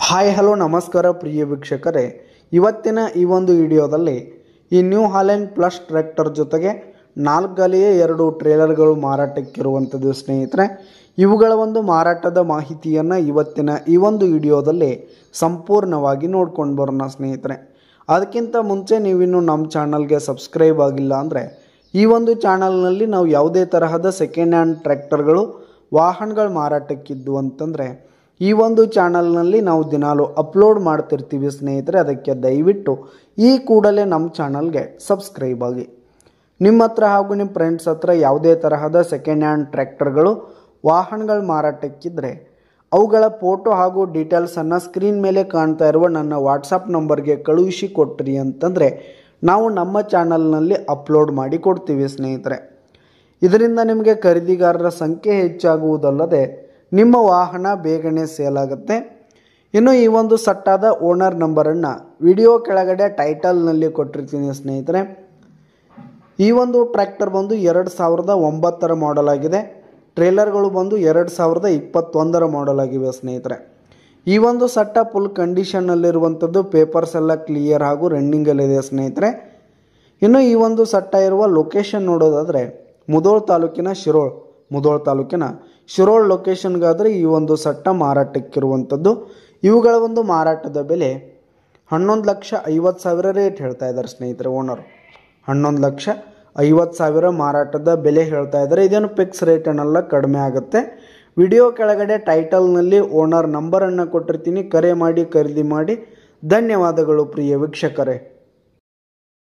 Hi hello ನಮಸ್ಕಾರ ಪ್ರಿಯ ವೀಕ್ಷಕರೇ, ಇವತ್ತಿನ ಈ ಒಂದು ವಿಡಿಯೋದಲ್ಲಿ ಈ ನ್ಯೂ ಹಾಲೆಂಡ್ ಪ್ಲಸ್ ಟ್ರ್ಯಾಕ್ಟರ್ ಜೊತೆಗೆ 4 ಗಾಲಿಯ 2 ಟ್ರೇಲರ್ಗಳು ಮಾರಾಟಕ್ಕಿರುವಂಥದ್ದು ಸ್ನೇಹಿತರೆ. ಇವುಗಳ ಒಂದು ಮಾರಾಟದ ಮಾಹಿತಿಯನ್ನು ಇವತ್ತಿನ ಈ ಒಂದು ವಿಡಿಯೋದಲ್ಲಿ ಸಂಪೂರ್ಣವಾಗಿ ನೋಡ್ಕೊಂಡು ಬರೋಣ ಸ್ನೇಹಿತರೆ. ಅದಕ್ಕಿಂತ ಮುಂಚೆ ನೀವಿನ್ನು ನಮ್ಮ ಚಾನಲ್ಗೆ ಸಬ್ಸ್ಕ್ರೈಬ್ ಆಗಿಲ್ಲ ಅಂದರೆ ಈ ಒಂದು ಚಾನಲ್ನಲ್ಲಿ ನಾವು ಯಾವುದೇ ತರಹದ ಸೆಕೆಂಡ್ ಹ್ಯಾಂಡ್ ಟ್ರ್ಯಾಕ್ಟರ್ಗಳು ವಾಹನಗಳು ಮಾರಾಟಕ್ಕಿದ್ದು ಅಂತಂದರೆ ಈ ಒಂದು ಚಾನಲ್ನಲ್ಲಿ ನಾವು ದಿನಾಲು ಅಪ್ಲೋಡ್ ಮಾಡ್ತಿರ್ತೀವಿ ಸ್ನೇಹಿತರೆ. ಅದಕ್ಕೆ ದಯವಿಟ್ಟು ಈ ಕೂಡಲೇ ನಮ್ಮ ಚಾನಲ್ಗೆ ಸಬ್ಸ್ಕ್ರೈಬ್ ಆಗಿ. ನಿಮ್ಮ ಹತ್ರ ಹಾಗೂ ನಿಮ್ಮ ಫ್ರೆಂಡ್ಸ್ ಹತ್ರ ಯಾವುದೇ ತರಹದ ಸೆಕೆಂಡ್ ಹ್ಯಾಂಡ್ ಟ್ರ್ಯಾಕ್ಟರ್ಗಳು ವಾಹನಗಳು ಮಾರಾಟಕ್ಕಿದ್ದರೆ ಅವುಗಳ ಫೋಟೋ ಹಾಗೂ ಡೀಟೇಲ್ಸನ್ನು ಸ್ಕ್ರೀನ್ ಮೇಲೆ ಕಾಣ್ತಾ ಇರುವ ನನ್ನ ವಾಟ್ಸಪ್ ನಂಬರ್ಗೆ ಕಳುಹಿಸಿ ಕೊಟ್ರಿ ಅಂತಂದರೆ ನಾವು ನಮ್ಮ ಚಾನಲ್ನಲ್ಲಿ ಅಪ್ಲೋಡ್ ಮಾಡಿ ಕೊಡ್ತೀವಿ ಸ್ನೇಹಿತರೆ. ಇದರಿಂದ ನಿಮಗೆ ಖರೀದಿಗಾರರ ಸಂಖ್ಯೆ ಹೆಚ್ಚಾಗುವುದಲ್ಲದೆ ನಿಮ್ಮ ವಾಹನ ಬೇಗನೆ ಸೇಲ್ ಆಗುತ್ತೆ. ಇನ್ನು ಈ ಒಂದು ಸಟ್ಟಾದ ಓನರ್ ನಂಬರನ್ನು ವಿಡಿಯೋ ಕೆಳಗಡೆ ಟೈಟಲ್ನಲ್ಲಿ ಕೊಟ್ಟಿರ್ತೀನಿ ಸ್ನೇಹಿತರೆ. ಈ ಒಂದು ಟ್ರ್ಯಾಕ್ಟರ್ ಬಂದು 2009 ಮಾಡೆಲ್ ಆಗಿದೆ. ಟ್ರೇಲರ್ಗಳು ಬಂದು 2021 ಮಾಡೆಲ್ ಆಗಿವೆ ಸ್ನೇಹಿತರೆ. ಈ ಒಂದು ಸಟ್ಟ ಫುಲ್ ಕಂಡೀಷನ್ನಲ್ಲಿರುವಂಥದ್ದು, ಪೇಪರ್ಸ್ ಎಲ್ಲ ಕ್ಲಿಯರ್ ಹಾಗೂ ರನ್ನಿಂಗಲ್ಲಿದೆ ಸ್ನೇಹಿತರೆ. ಇನ್ನು ಈ ಒಂದು ಸಟ್ಟ ಇರುವ ಲೊಕೇಶನ್ ನೋಡೋದಾದರೆ ಮುಧೋಳ ತಾಲೂಕಿನ ಶಿರೋಳ್ ಲೊಕೇಶನ್ಗಾದರೆ ಈ ಒಂದು ಸಟ್ಟ ಮಾರಾಟಕ್ಕಿರುವಂಥದ್ದು. ಇವುಗಳ ಒಂದು ಮಾರಾಟದ ಬೆಲೆ 11,50,000 ರೇಟ್ ಹೇಳ್ತಾ ಇದ್ದಾರೆ ಸ್ನೇಹಿತರೆ. ಓನರು 11,50,000 ಮಾರಾಟದ ಬೆಲೆ ಹೇಳ್ತಾ ಇದ್ದಾರೆ. ಇದೇನು ಫಿಕ್ಸ್ ರೇಟ್ ಏನಲ್ಲ, ಕಡಿಮೆ ಆಗುತ್ತೆ. ವಿಡಿಯೋ ಕೆಳಗಡೆ ಟೈಟಲ್ನಲ್ಲಿ ಓನರ್ ನಂಬರನ್ನು ಕೊಟ್ಟಿರ್ತೀನಿ, ಕರೆ ಮಾಡಿ ಖರೀದಿ ಮಾಡಿ. ಧನ್ಯವಾದಗಳು ಪ್ರಿಯ ವೀಕ್ಷಕರೇ.